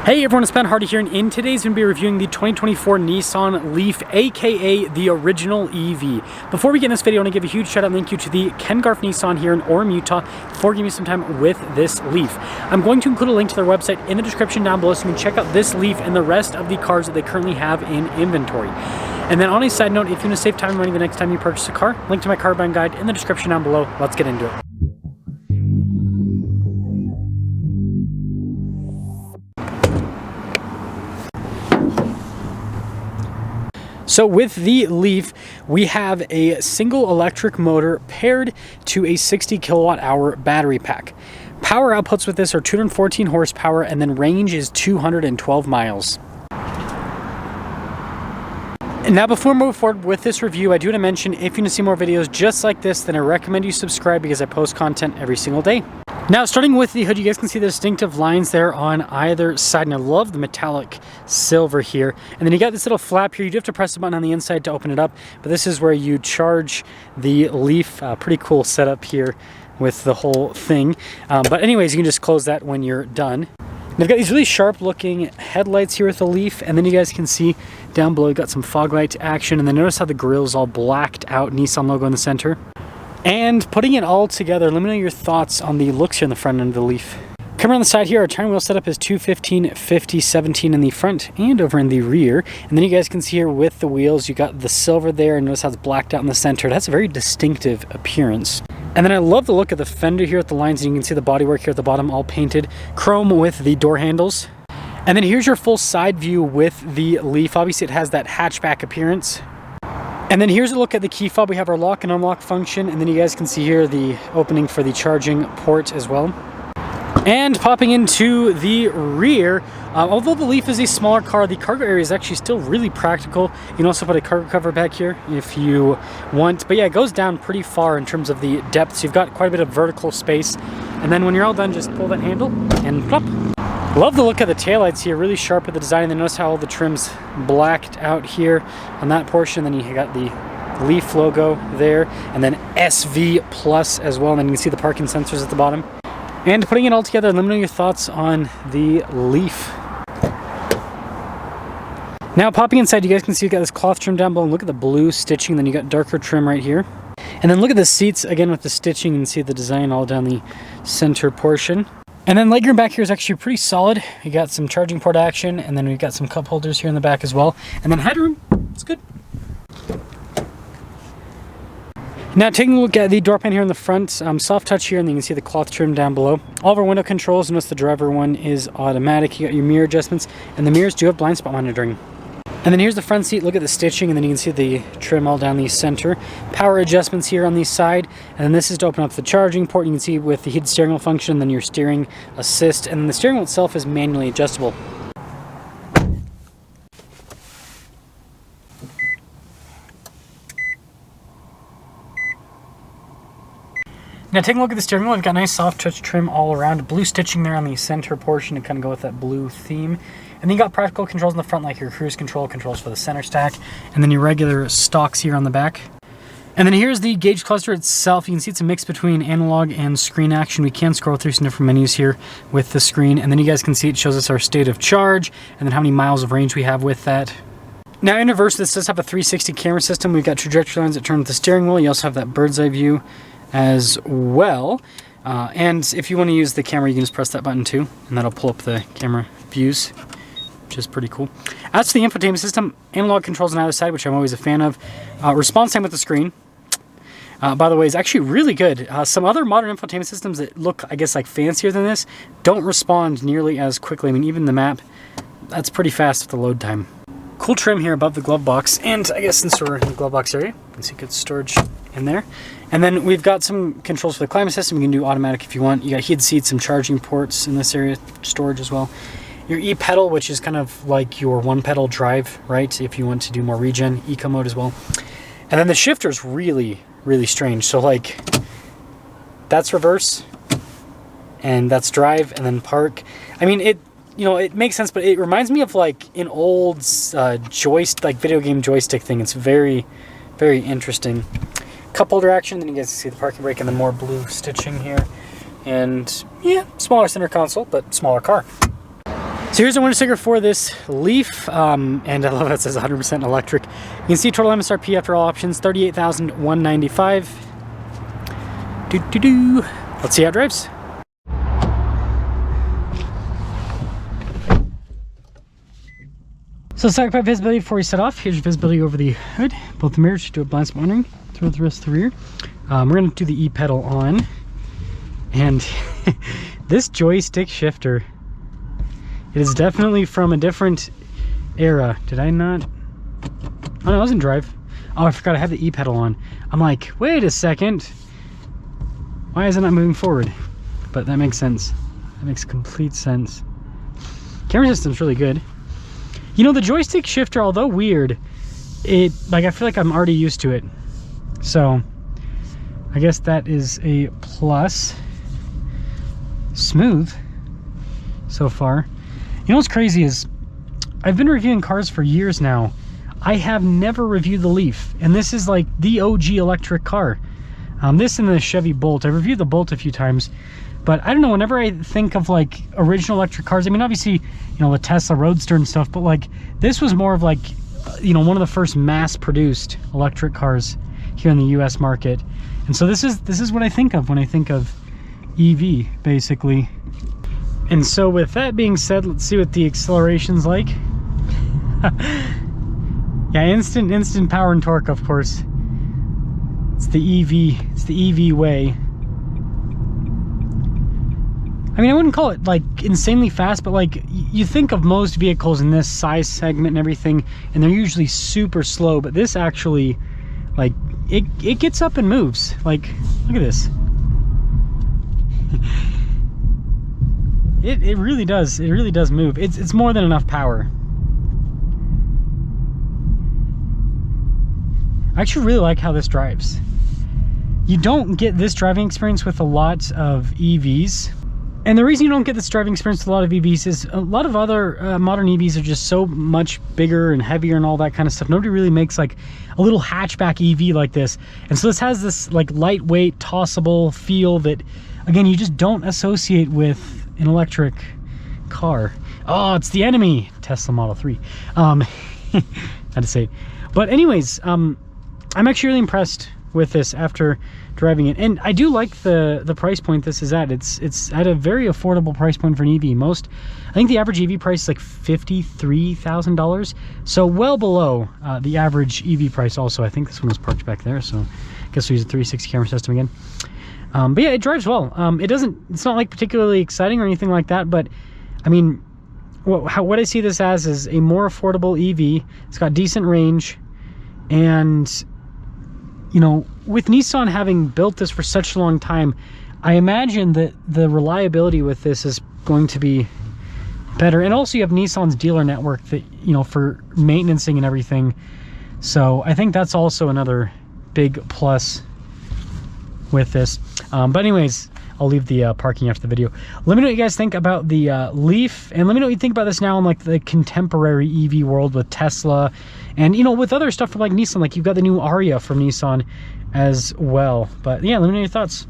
Hey everyone, it's Ben Hardy here, and in today's going to be reviewing the 2024 Nissan Leaf, aka the original EV. Before we get in this video, I want to give a huge shout out and thank you to the Ken Garf Nissan here in Orem, Utah for giving me some time with this Leaf. I'm going to include a link to their website in the description down below so you can check out this Leaf and the rest of the cars that they currently have in inventory. And then on a side note, if you want to save time and money the next time you purchase a car, link to my car buying guide in the description down below. Let's get into it. So with the Leaf, we have a single electric motor paired to a 60 kilowatt hour battery pack. Power outputs with this are 214 horsepower, and then range is 212 miles. And now before we move forward with this review, I do want to mention, if you want to see more videos just like this, then I recommend you subscribe because I post content every single day. Now, starting with the hood, you guys can see the distinctive lines there on either side, and I love the metallic silver here. And then you got this little flap here. You do have to press the button on the inside to open it up, but this is where you charge the Leaf. Pretty cool setup here with the whole thing. But anyways, you can just close that when you're done. They've got these really sharp looking headlights here with the Leaf, and then you guys can see down below, you've got some fog light action, and then notice how the grille is all blacked out, Nissan logo in the center. And putting it all together, let me know your thoughts on the looks here in the front end of the Leaf. Coming around the side here, our turn wheel setup is 215, 50, 17 in the front and over in the rear. And then you guys can see here with the wheels, you got the silver there, and notice how it's blacked out in the center. It has a very distinctive appearance. And then I love the look of the fender here with the lines, and you can see the bodywork here at the bottom, all painted chrome with the door handles. And then here's your full side view with the Leaf. Obviously it has that hatchback appearance. And then here's a look at the key fob. We have our lock and unlock function, and then you guys can see here the opening for the charging port as well. And popping into the rear, although the Leaf is a smaller car, the cargo area is actually still really practical. You can also put a cargo cover back here if you want. But yeah, it goes down pretty far in terms of the depth, so you've got quite a bit of vertical space. And then when you're all done, just pull that handle and plop. Love the look of the taillights here, really sharp with the design. And then notice how all the trim's blacked out here on that portion. Then you got the Leaf logo there, and then SV Plus as well. And then you can see the parking sensors at the bottom. And putting it all together, let me know your thoughts on the Leaf. Now popping inside, you guys can see you got this cloth trim down below, and look at the blue stitching. Then you got darker trim right here. And then look at the seats again with the stitching, and see the design all down the center portion. And then legroom back here is actually pretty solid. You got some charging port action, and then we've got some cup holders here in the back as well. And then headroom, it's good. Now taking a look at the door pan here in the front, soft touch here, and then you can see the cloth trim down below. All of our window controls, notice the driver one is automatic. You got your mirror adjustments, and the mirrors do have blind spot monitoring. And then here's the front seat. Look at the stitching, and then you can see the trim all down the center. Power adjustments here on the side, and then this is to open up the charging port. You can see with the heated steering wheel function, then your steering assist, and then the steering wheel itself is manually adjustable. Now taking a look at the steering wheel, we've got nice soft touch trim all around. Blue stitching there on the center portion to kind of go with that blue theme. And then you got practical controls in the front, like your cruise control, controls for the center stack, and then your regular stalks here on the back. And then here's the gauge cluster itself. You can see it's a mix between analog and screen action. We can scroll through some different menus here with the screen. And then you guys can see it shows us our state of charge, and then how many miles of range we have with that. Now in reverse, this does have a 360 camera system. We've got trajectory lines that turn with the steering wheel. You also have that bird's eye view as well. And if you want to use the camera, you can just press that button too, and that'll pull up the camera views, which is pretty cool. As to the infotainment system, analog controls on either side, which I'm always a fan of. Response time with the screen, by the way, is actually really good. Some other modern infotainment systems that look, I guess, like fancier than this don't respond nearly as quickly. I mean, even the map, that's pretty fast with the load time. Cool trim here above the glove box, and I guess since we're in the glove box area, you can see good storage in there. And then we've got some controls for the climate system. You can do automatic if you want. You got heated seats, some charging ports in this area, storage as well. Your E-pedal, which is kind of like your one-pedal drive, right? If you want to do more regen, eco mode as well. And then the shifter's really, really strange. So like, that's reverse, and that's drive, and then park. I mean, it makes sense, but it reminds me of like an old joystick, like video game joystick thing. It's very, very interesting. Cup holder action, then you guys can see the parking brake, and then more blue stitching here. And yeah, smaller center console, but smaller car. So here's a winter sticker for this Leaf, and I love how it says 100% electric. You can see total MSRP after all options, $38,195. Let's see how it drives. So stack pipe visibility before we set off. Here's your visibility over the hood. Both the mirrors should do a blind spot monitoring throughout the rest of the rear. We're going to do the E-pedal on. And this joystick shifter, it is definitely from a different era. Did I not? Oh no, I was in drive. Oh, I forgot I had the E-pedal on. I'm like, wait a second. Why is it not moving forward? But that makes sense. That makes complete sense. Camera system's really good. You know, the joystick shifter, although weird, I feel like I'm already used to it. So, I guess that is a plus. Smooth so far. You know what's crazy is, I've been reviewing cars for years now. I have never reviewed the Leaf, and this is like the OG electric car. This and the Chevy Bolt. I reviewed the Bolt a few times. But I don't know, whenever I think of like original electric cars, I mean, obviously, you know, the Tesla Roadster and stuff, but like this was more of like, you know, one of the first mass produced electric cars here in the US market. And so this is what I think of when I think of EV, basically. And so with that being said, let's see what the acceleration's like. Yeah, instant power and torque, of course. It's the EV way. I mean, I wouldn't call it like insanely fast, but like you think of most vehicles in this size segment and everything, and they're usually super slow, but this actually, like, it gets up and moves. Like, look at this. It really does. It really does move. It's more than enough power. I actually really like how this drives. You don't get this driving experience with a lot of EVs. And the reason you don't get this driving experience with a lot of EVs is a lot of other modern EVs are just so much bigger and heavier and all that kind of stuff. Nobody really makes like a little hatchback EV like this. And so this has this like lightweight, tossable feel that, again, you just don't associate with an electric car. Oh, it's the enemy! Tesla Model 3. Had to say it. But anyways, I'm actually really impressed with this after driving it, and I do like the price point this is at. It's at a very affordable price point for an EV. I think the average EV price is like $53,000, so well below the average EV price. Also, I think this one was parked back there, so I guess we use a 360 camera system again. But yeah, it drives well. It's not like particularly exciting or anything like that, but I mean, what I see this as is a more affordable EV. It's got decent range, and you know, with Nissan having built this for such a long time, I imagine that the reliability with this is going to be better. And also you have Nissan's dealer network that, you know, for maintenancing and everything. So I think that's also another big plus with this. But anyways, I'll leave the parking after the video. Let me know what you guys think about the Leaf, and let me know what you think about this now in like the contemporary EV world with Tesla, and you know, with other stuff from like Nissan. Like you've got the new Aria from Nissan as well. But yeah, let me know your thoughts.